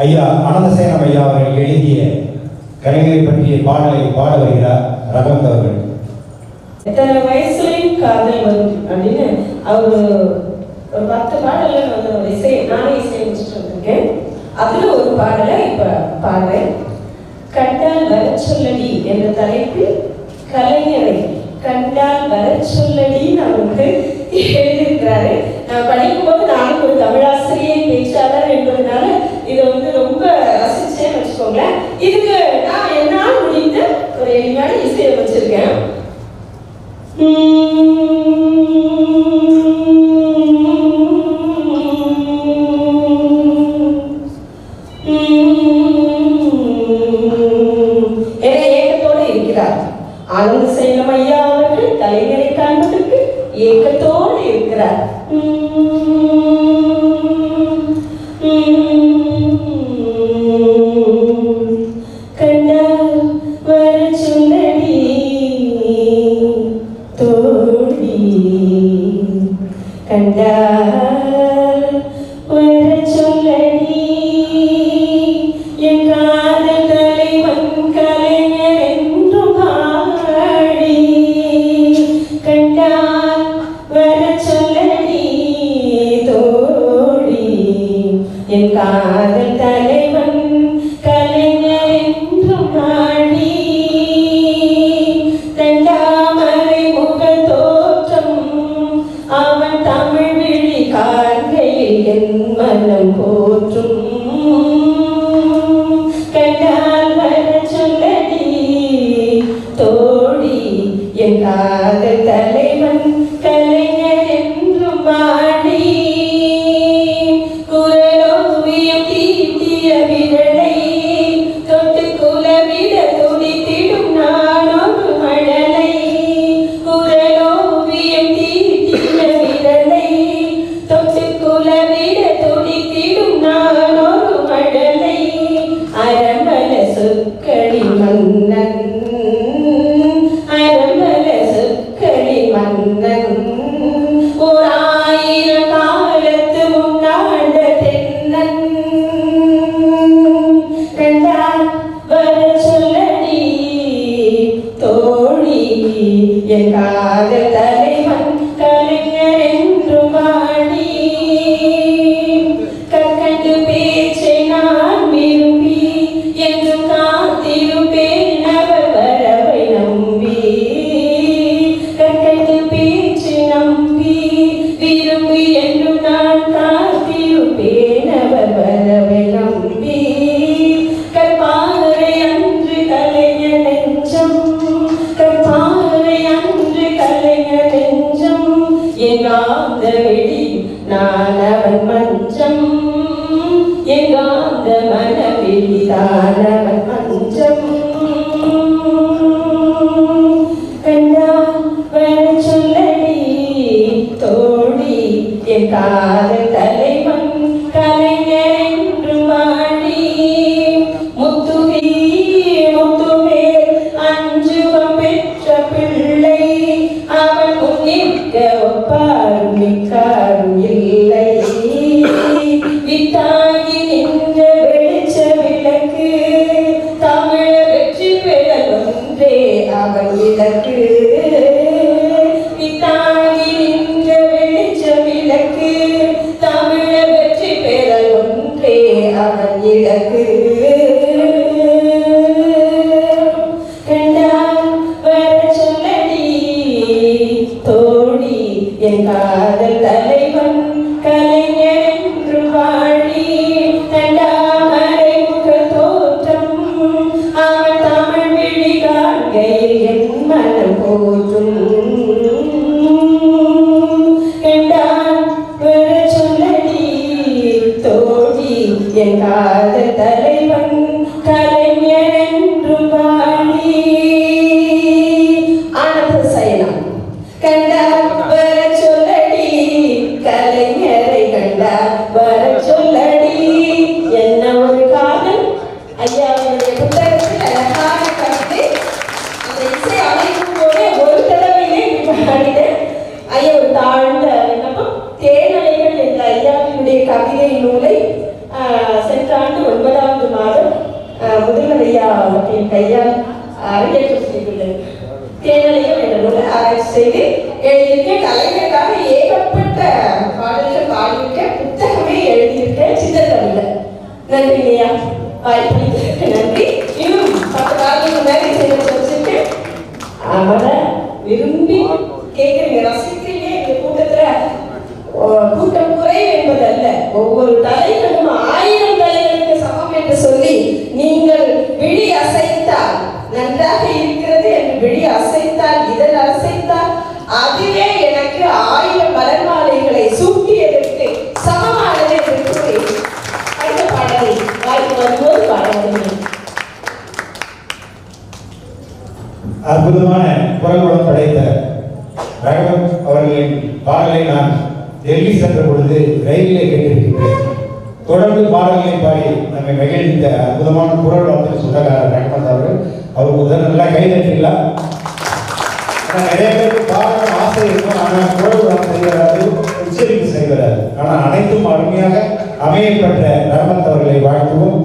ஐயா அனந்தசேனம் ஐயா அவர்கள் எழுதிய கலைஞரை பற்றிய பாடலை பாட வருகிறார் ரகவந்த் அவர்கள். எத்தனை வயசுலையும் காதல் வரும் அப்படின்னு அவர் ஒரு 10 பாடல்கள் வந்து ஒரு நானே இசையமைச்சிட்டு வந்திருக்கேன். அதுல ஒரு பாடலை இப்ப பாடுறேன். கண்டால் வர சொல்லடி என்ற தலைப்பில் கலைஞரை கண்டால் வர சொல்லடின்னு அவருக்கு எழுதியிருக்கிறாரு. நான் படிக்கும் போது நானும் ஒரு தமிழாசிரியை பேச்சாளர் என்பதனால இதை வந்து ரொம்ப ரசிச்சேன்னு வச்சுக்கோங்களேன். இதுக்கு நான் என்னால் முடிந்த ஒரு எளிமையான இசையை வச்சிருக்கேன். ஏக்கத்தோடு இருக்கிறார் அனந்தசேனம் ஐயா அவர்கள் கலைஞரை காண்பதற்கு ஏக்கத்தோடு இருக்கிறார். கண்டால் வர சொல்லடி தோழி, கண்டால் வர சொல்லடி என் காதல் தலைவன் கலைஞர் என்றும் பாடி. கண்டால் வர சொல்லடி தோழி என் காதல் தலைவன் கலைஞர் என்றும் பாடி. தண்டாமரை முகல் தோற்றம் அவன் தமிழ் விழி காண்கையில் என் மனம் போற்றும். கண்டால் வர சொல்லடி தோழி என் காதல் தலைவன் கலைஞர் என்றும் பாடி. குரலோவியம் தீட்டிய விரலை தொட்டு குலவிட துடித்திடும் நானொரு மழலை. குரலோவியம் தீட்டிய விரலை தொட்டு குலவிட துடித்திடும் நானொரு மழலை. அரம்பல சொற்களி மன்னன், அரம்பல சொற்களி மன்னன், ஓர் 1000 காலத்து முன்னாண்ட தென்னன். கண்டால் வர சொல்லடி தோழி என் காதல் தலைவன் கலைஞர் என்றும் பாடி. கற்கண்டு பேச்சை நான் விரும்பி என்றும் காத்திருப்பேன் அவர் வரவை நம்பி. கற்கண்டு பேச்சை நம்பி விரும்பி என்றும் நான் காத்திருப்பேன் அவர் வரவை நம்பி. கற்பாறை அன்று கலைஞர் நெஞ்சம், கற்பாறை அன்று கலைஞர் நெஞ்சம், எங்காந்த வெளி நான் அவன் மஞ்சம், எங்காந்த மனவெளி தான் அவன் மஞ்சம். கண்டால் வர சொல்லடி தோழி என் காதல் தலைவன் கலைஞர் என்றும் வாடி. முத்துவே முத்துவேல் அஞ்சுகம் பெற்ற பிள்ளை அவன் முன்னிற்க ஒப்பாரும் மிக்காரும் இல்லை. வித்தாகி நின்ற வெளிச்ச விளக்கு தமிழ வெற்றி பெற ஒன்றே அவன் இலக்கு. வித்தாகி நின்ற வெளிச்ச விளக்கு தமிழ வெற்றி பெற ஒன்றே அவன் இலக்கு. கண்டால் வர சொல்லடி தோழி என் காதல் தலைவன் கலைஞர் என்றும் வாழி. தண்டாமரை முகல் தோற்றம் அவன் தமிழ் விழி காண்கையில் என் மனம் போற்றும். கண்டால் வர சொல்லடி தோழி என் காதல் தலைவன் கலைஞர் என்றும் வாழி. அனந்தசேனம். கண்டால் வர சொல்லடி கலைஞரை கண்டால் வர சொல்லடி. என்ன ஒரு காதல்! ஐயாவுடைய புத்தகத்தில் அழகாக கருத்து. அந்த இசை அமைக்கும் போதே ஒரு தடவையிலே பாடினேன். ஐயா ஒரு தாழ்ந்த விண்ணப்பம். தேனலைகள் என்ற ஐயாவினுடைய கவிதை நூலை சென்ற ஆண்டு 9 என் கையால் அரங்கேற்றம் செய்துள்ளேன். தேனலைகள் என்ற நூலை ஆராய்ச்சி செய்து எழுதியிருக்கேன். கலைஞருக்காக ஏகப்பட்ட பாடல்கள் பாடியிருக்கேன். புத்தகமே எழுதியிருக்கேன் சித்திரக்கவிதை. நன்றி ஐயா, வாய்ப்பு நன்றி. இன்னும் 10 பாடலுக்கு முன்னாடி வச்சிருக்கேன். அவரை விரும்பி கேட்குறீங்க, ரசிக்கிறீங்க. இந்த கூட்டம் குறைவு என்பதல்ல, ஒவ்வொரு தலைகளும் 1000 தலைகளுக்கு சமம் என்று சொல்லி நீங்கள் விழி அசைத்தால் நன்றாக இருக்கிறது என்று விழி அசைத்தால், இதழ் அசைத்தால், அதுவே எனக்கு 1000 மலர் மாலைகளை சூட்டியதற்கு சமமானது என்று கூறி அடுத்த பாடலை வாய்ப்பு வரும்போது பாடுகிறேன். அற்புதமான குரல்களுடன் படைத்த ரஹமத் அவர்களின் பாடலை நான் டெல்லி சென்ற பொழுது ரயிலிலே கேட்டிருக்கின்றேன். தொடர்ந்து பாடல்களை பாடி நம்மை மகிழ்ந்த அற்புதமான குரல் வளர்த்து சொந்தக்காரர் ரஹமத் அவர்கள். அவருக்கு நல்லா கைதட்டீங்களா? நிறைய பேருக்கு பாடல் ஆசை இருக்கும், ஆனால் குரல் வளம் செய்வராது, உச்சரிப்பு செய்வராது. ஆனால் அனைத்தும் அருமையாக அமையப்பட்ட ரஹமத் அவர்களை வாழ்த்துவோம்.